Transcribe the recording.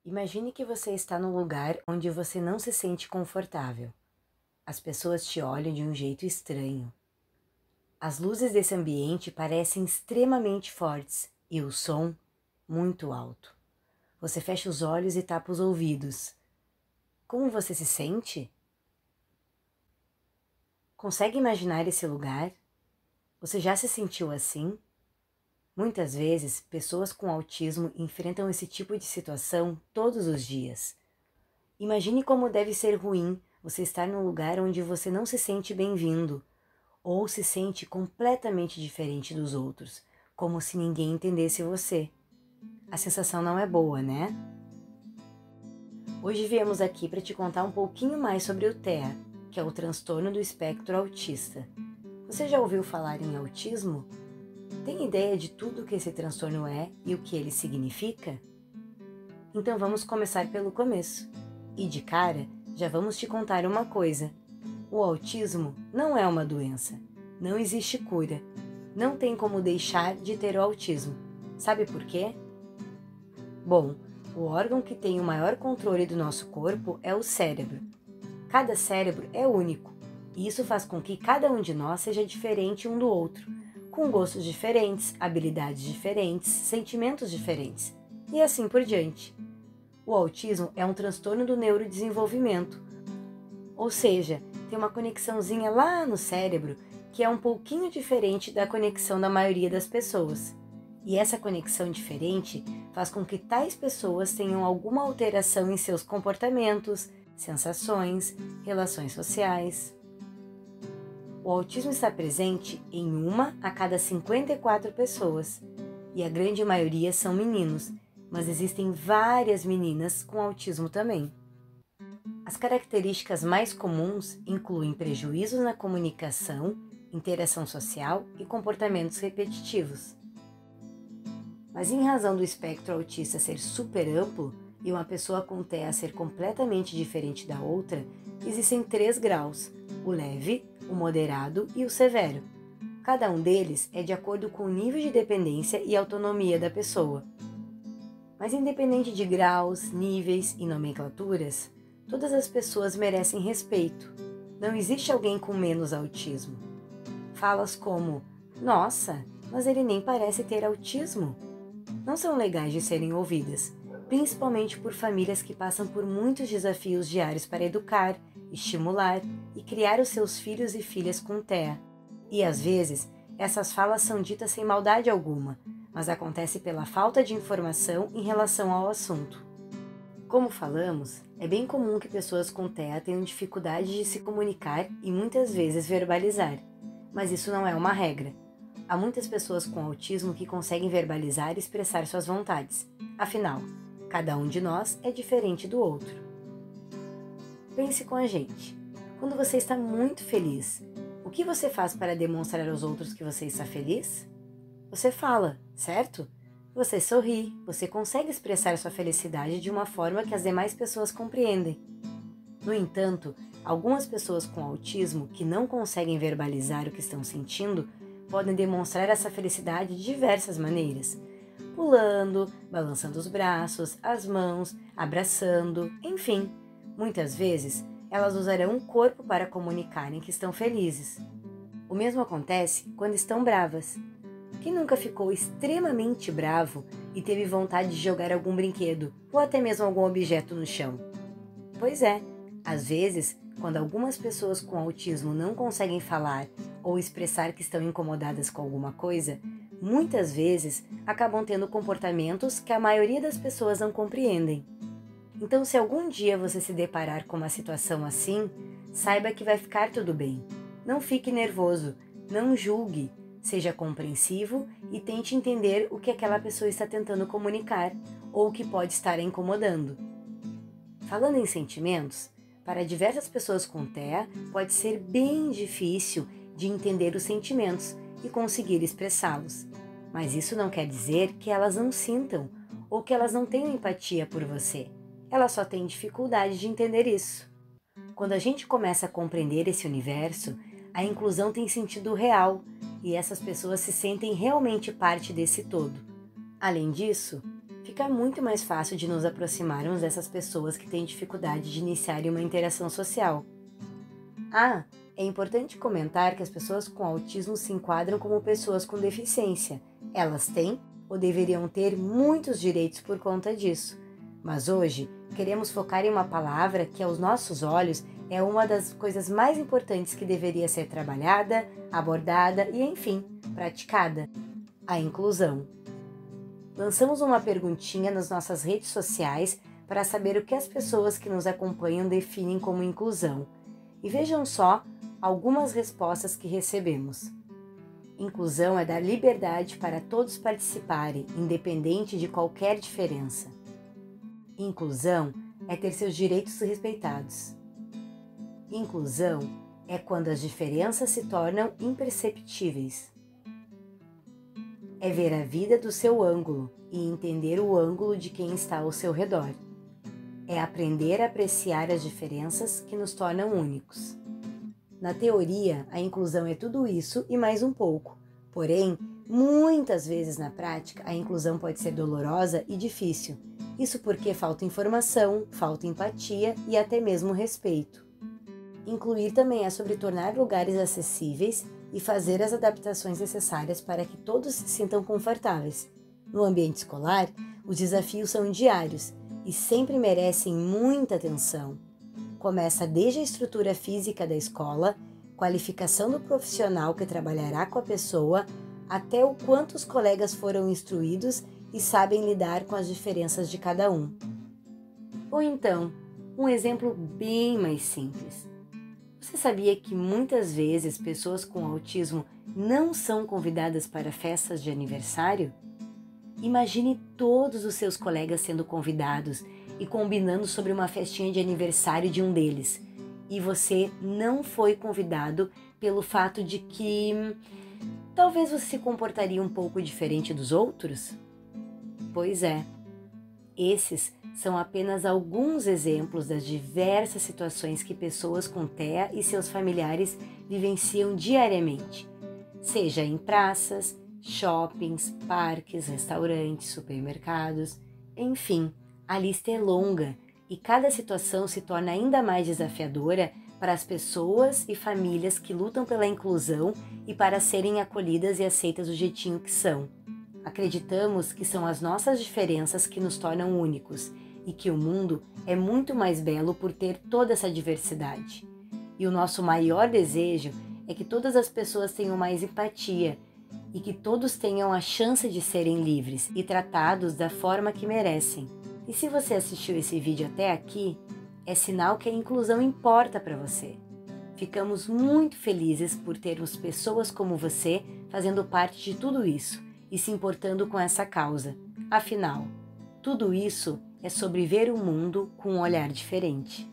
Imagine que você está num lugar onde você não se sente confortável. As pessoas te olham de um jeito estranho. As luzes desse ambiente parecem extremamente fortes e o som muito alto. Você fecha os olhos e tapa os ouvidos. Como você se sente? Consegue imaginar esse lugar? Você já se sentiu assim? Muitas vezes, pessoas com autismo enfrentam esse tipo de situação todos os dias. Imagine como deve ser ruim você estar num lugar onde você não se sente bem-vindo, ou se sente completamente diferente dos outros, como se ninguém entendesse você. A sensação não é boa, né? Hoje viemos aqui para te contar um pouquinho mais sobre o TEA, que é o transtorno do espectro autista. Você já ouviu falar em autismo? Tem ideia de tudo o que esse transtorno é e o que ele significa? Então vamos começar pelo começo. E de cara, já vamos te contar uma coisa. O autismo não é uma doença. Não existe cura. Não tem como deixar de ter o autismo. Sabe por quê? Bom, o órgão que tem o maior controle do nosso corpo é o cérebro. Cada cérebro é único, e isso faz com que cada um de nós seja diferente um do outro, com gostos diferentes, habilidades diferentes, sentimentos diferentes, e assim por diante. O autismo é um transtorno do neurodesenvolvimento, ou seja, tem uma conexãozinha lá no cérebro que é um pouquinho diferente da conexão da maioria das pessoas. E essa conexão diferente faz com que tais pessoas tenham alguma alteração em seus comportamentos, sensações, relações sociais. O autismo está presente em 1 a cada 54 pessoas, e a grande maioria são meninos, mas existem várias meninas com autismo também. As características mais comuns incluem prejuízos na comunicação, interação social e comportamentos repetitivos. Mas em razão do espectro autista ser super amplo e uma pessoa com TEA ser completamente diferente da outra, existem 3 graus: o leve, o moderado e o severo. Cada um deles é de acordo com o nível de dependência e autonomia da pessoa. Mas independente de graus, níveis e nomenclaturas, todas as pessoas merecem respeito. Não existe alguém com menos autismo. Falas como: "Nossa, mas ele nem parece ter autismo", não são legais de serem ouvidas, principalmente por famílias que passam por muitos desafios diários para educar, estimular e criar os seus filhos e filhas com TEA. E às vezes, essas falas são ditas sem maldade alguma, mas acontece pela falta de informação em relação ao assunto. Como falamos, é bem comum que pessoas com TEA tenham dificuldade de se comunicar e muitas vezes verbalizar, mas isso não é uma regra. Há muitas pessoas com autismo que conseguem verbalizar e expressar suas vontades. Afinal, cada um de nós é diferente do outro. Pense com a gente. Quando você está muito feliz, o que você faz para demonstrar aos outros que você está feliz? Você fala, certo? Você sorri, você consegue expressar sua felicidade de uma forma que as demais pessoas compreendem. No entanto, algumas pessoas com autismo que não conseguem verbalizar o que estão sentindo podem demonstrar essa felicidade de diversas maneiras: pulando, balançando os braços, as mãos, abraçando, enfim. Muitas vezes, elas usarão o corpo para comunicarem que estão felizes. O mesmo acontece quando estão bravas. Quem nunca ficou extremamente bravo e teve vontade de jogar algum brinquedo ou até mesmo algum objeto no chão? Pois é, às vezes, quando algumas pessoas com autismo não conseguem falar ou expressar que estão incomodadas com alguma coisa, muitas vezes acabam tendo comportamentos que a maioria das pessoas não compreendem. Então, se algum dia você se deparar com uma situação assim, saiba que vai ficar tudo bem. Não fique nervoso, não julgue, seja compreensivo e tente entender o que aquela pessoa está tentando comunicar ou o que pode estar a incomodando. Falando em sentimentos, para diversas pessoas com TEA pode ser bem difícil de entender os sentimentos e conseguir expressá-los. Mas isso não quer dizer que elas não sintam ou que elas não tenham empatia por você. Elas só têm dificuldade de entender isso. Quando a gente começa a compreender esse universo, a inclusão tem sentido real e essas pessoas se sentem realmente parte desse todo. Além disso, fica muito mais fácil de nos aproximarmos dessas pessoas que têm dificuldade de iniciar uma interação social. É importante comentar que as pessoas com autismo se enquadram como pessoas com deficiência. Elas têm ou deveriam ter muitos direitos por conta disso. Mas hoje, queremos focar em uma palavra que, aos nossos olhos, é uma das coisas mais importantes que deveria ser trabalhada, abordada e, enfim, praticada: a inclusão. Lançamos uma perguntinha nas nossas redes sociais para saber o que as pessoas que nos acompanham definem como inclusão. E vejam só algumas respostas que recebemos. Inclusão é dar liberdade para todos participarem, independente de qualquer diferença. Inclusão é ter seus direitos respeitados. Inclusão é quando as diferenças se tornam imperceptíveis. É ver a vida do seu ângulo e entender o ângulo de quem está ao seu redor. É aprender a apreciar as diferenças que nos tornam únicos. Na teoria, a inclusão é tudo isso e mais um pouco. Porém, muitas vezes na prática, a inclusão pode ser dolorosa e difícil. Isso porque falta informação, falta empatia e até mesmo respeito. Incluir também é sobre tornar lugares acessíveis e fazer as adaptações necessárias para que todos se sintam confortáveis. No ambiente escolar, os desafios são diários e sempre merecem muita atenção. Começa desde a estrutura física da escola, qualificação do profissional que trabalhará com a pessoa, até o quanto os colegas foram instruídos e sabem lidar com as diferenças de cada um. Ou então, um exemplo bem mais simples. Você sabia que muitas vezes pessoas com autismo não são convidadas para festas de aniversário? Imagine todos os seus colegas sendo convidados e combinando sobre uma festinha de aniversário de um deles, e você não foi convidado pelo fato de que talvez você se comportaria um pouco diferente dos outros? Pois é, esses são apenas alguns exemplos das diversas situações que pessoas com TEA e seus familiares vivenciam diariamente, seja em praças, shoppings, parques, restaurantes, supermercados, enfim, a lista é longa e cada situação se torna ainda mais desafiadora para as pessoas e famílias que lutam pela inclusão e para serem acolhidas e aceitas do jeitinho que são. Acreditamos que são as nossas diferenças que nos tornam únicos e que o mundo é muito mais belo por ter toda essa diversidade. E o nosso maior desejo é que todas as pessoas tenham mais empatia e que todos tenham a chance de serem livres e tratados da forma que merecem. E se você assistiu esse vídeo até aqui, é sinal que a inclusão importa para você. Ficamos muito felizes por termos pessoas como você fazendo parte de tudo isso e se importando com essa causa. Afinal, tudo isso é sobre ver o mundo com um olhar diferente.